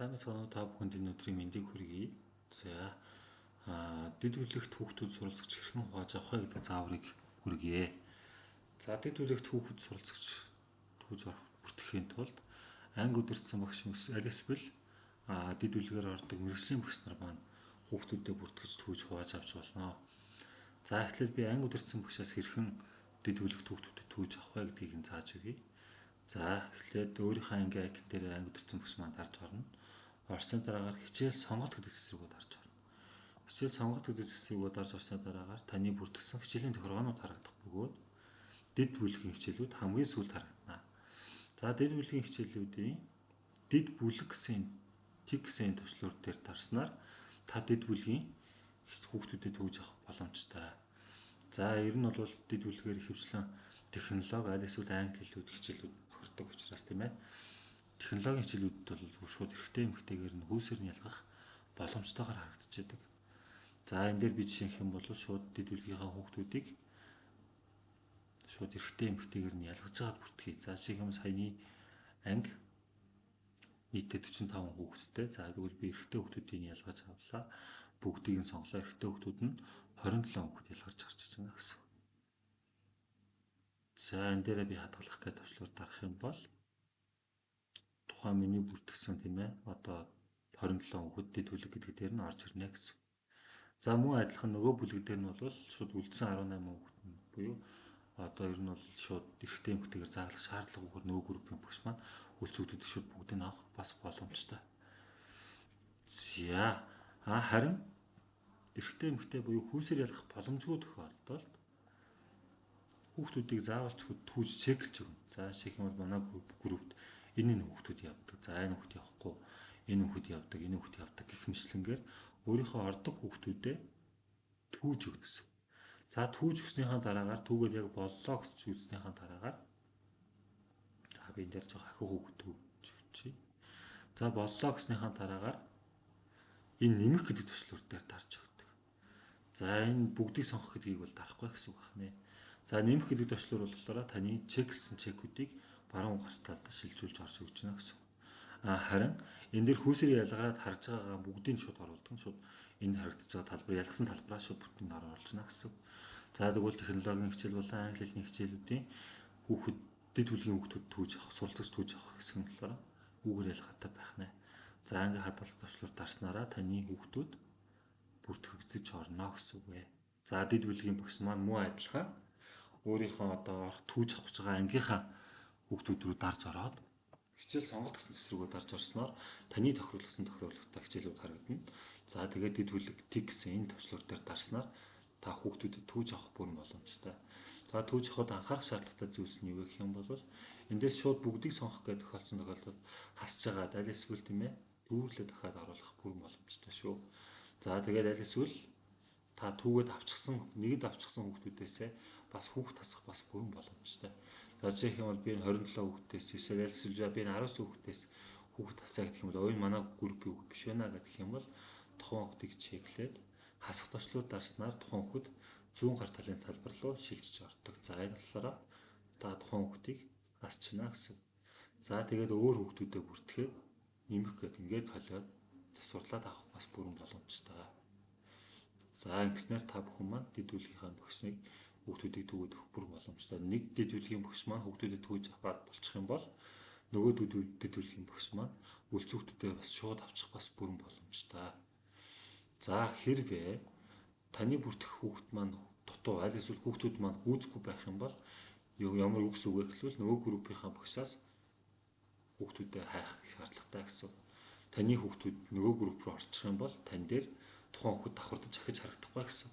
Сайн мэцхан та бүхэнд энэ өдрийн мэндийг хүргэе. За дэд бүлэгт хүүхдүүд суралцагч хэрхэн хувааж авах вэ гэдэг зааврыг хүргэе. За дэд бүлэгт хүүхэд суралцагч түүж бүртгэхийн тулд анги удирдсан багш Элисбэл дэд бүлгээр ордог мэргэжлийн багш нар маань хүүхдүүдэд бүртгэж түүж хувааж авч болно. За эхлээд би анги удирдсан багшаас хэрхэн дэд бүлэгт хүүхдүүдэд түүж авах вэ гэдгийг нь зааж өгье. За эхлээд өөрийнхөө ангийн icon дээр анги удирдсан багш маань дарж орно. Орсны дараагаар хичээл сонголт гэдэг хэсгүүд дарж орно. Хичээл сонголт гэдэг хэсгүүд дарж орсны дараагаар таны бүртгэсэн хичээлийн тохиргоонууд харагдах бөгөөд дэд бүлгийн хичээлүүд хамгийн сүүлд харагдана. За дэд бүлгийн хичээлүүдийн дэд бүлэг гэсэн тэг гэсэн төслөөр дээр дарснаар та дэд бүлгийн хүүхдүүдэд түүж авах боломжтой. За ер нь бол дэд бүлгээр ихэвчлэн технологи аль эсвэл англи хэлүүд хичээлүүд тохирдог учраас тийм ээ. Технологийн хичээлүүдэд бол зүгээр шууд эрэгтэй эмэгтэйгээр нь хүйсээр нь ялгах боломжтойгоор харагдчихэдэг. За энэ дээр би жишээ гэх юм бол шууд дэд бүлгийнхаа хүүхдүүдийг шууд эрэгтэй эмэгтэйгээр нь ялгаж байгаа бүртгэе. За жишээ юм саяны анги нийтдээ 45 хүүхэдтэй. За тэгвэл би эрэгтэй хүүхдүүдийг ялгаж авлаа. Бүгдийг нь сонглоо. Эрэгтэй хүүхдүүд нь 27 хүүхэд ялгарч гарч иж байна гэсэн. За энэ дээрээ би хадгалах гэдэг төвчлөөр дарах юм бол тухайн миний бүртгэсэн тийм ээ одоо 27 хүүхэд дэд бүлэг гэдэг дээр нь орж ирнэ гэсэн. За мөн адилхан нөгөө бүлэг дээр нь бол шууд үлдсэн 18 хүүхэд буюу одоо ер нь бол шууд эрэгтэй эмэгтэйгээр зааглах шаардлагагүйгээр нөгөө группийн багш маань үлцгүүдийг шууд бүгдийг авах бас боломжтой. За харин эрэгтэй эмэгтэй буюу хүйсээр ялгах боломжгүй тохиолдолд хүүхдүүдийг заавалч түүж чеклж өгнө. За жишээ нь манай группт энэ хүүхдүүд явдаг. За энэ хүүхд явахгүй. Энэ хүүхд явдаг, энэ хүүхд явдаг гэх мэтлэнгээр өөрийнхөө ордог хүүхдүүдэд түүж өгнө гэсэн. За түүж өгснийхаа дараагаар түүгээд яг боллоо гэж үзснийхаа дараагаар за би энэ дээр жоо ахиу хүүхд түүж өгчий. За боллоо гэснийхаа дараагаар энэ нэмэх гэдэг төслөөр дээр дарж өгдөг. За энэ бүгдийг сонгох гэдгийг бол дарахгүй гэсэн үг байна. За нэмэх гэдэг төслөөр болохоор таны чеклсэн чекүүдийг баруун гарт талд шилжүүлж орж өгч байна гэсэн. Харин энэ дэр хүйсээр ялгараад харж байгаагаа бүгдийг шууд оруулдаг. Шууд энд харагдаж байгаа талбар ялгсан талбараа шууд бүтэн оруулж байна гэсэн. За тэгвэл технологийн хичээл болон англи хэлний хичээлүүдийн хүүхэд дэд бүлгийн хүүхдүүд түүж авах, суралцагч түүж авах хэсэг нь болохоор үүгээр ялгаатай байх нэ. За анги хадгалах төвчлөөр дарснараа таны хүүхдүүд бүртгэгдэж орно гэсэн үг ээ. За дэд бүлгийн багш маань муу адилхан өөрийнхөө одоо түүж авах гэж байгаа ангийнхаа хүүхдүүд рүү дарж ороод хичээл сонголт гэсэн хэсрүүгөө дарж орсноор таны тохируулсан тохируулгатай хичээлүүд харагдана. За тэгээд дэд бүлэг тэг гэсэн энэ төвчлөр дээр дарснаар та хүүхдүүдэд түүж авах бүрэн боломжтой. За түүж авахд анхаарах шаардлагатай зүйлс нь юу гэх юм бол эндээс шууд бүгдийг сонгох гэдэг тохиолдсон тохиолдолд хасж байгаа аль эсвэл тийм ээ дүүрлээ дахиад оруулах бүрэн боломжтой шүү. За тэгээд аль эсвэл та түүгээд авчихсан нэгэнд авчихсан хүүхдүүдээсээ бас хүүхд тасах бас бүрэн боломжтой. За жишээ нь бол би 27 хүүхдээс эсвэл би 19 хүүхдээс хүүхд тасаа гэх юм бол ой манай группийн хүүхд биш байна гэх юм бол тухайн хүүхдийг чеклээд хасах төвчлөөр дарснаар тухайн хүүхэд зүүн гар талын талбар руу шилжиж ордог. За энэ болохоор та тухайн хүүхдийг хасчихна гэсэн. За тэгээд өөр хүүхдүүдэд бүртгэхэд нэмэх гээд ингээд холиод засварлаад авах бас бүрэн боломжтой. За ингэснээр та бүхэн маань дэд бүлгийнхаа багшныг хүүхдүүдийг түүгээд өгөх бүрэн боломжтой. Нэг дэд бүлгийн багш маань хүүхдүүдэд түүж аваад болчих юм бол нөгөө дэд бүлгийн багш маань үлцгүүдээ бас шууд авчих бас бүрэн боломжтой. За хэрвээ таны бүртгэх хүүхд маань дутуу аль эсвэл хүүхдүүд маань гүйцэхгүй байх юм бол ямар үг гэсэн үг вэ гэвэл нөгөө группийнхаа багшаас хүүхдүүдэд хайх шаардлагатай гэсэн. Таны хүүхдүүд нөгөө групп руу орчих юм бол тань дээр тухайн хүүхэд давхардаж ахиж харагдахгүй гэсэн.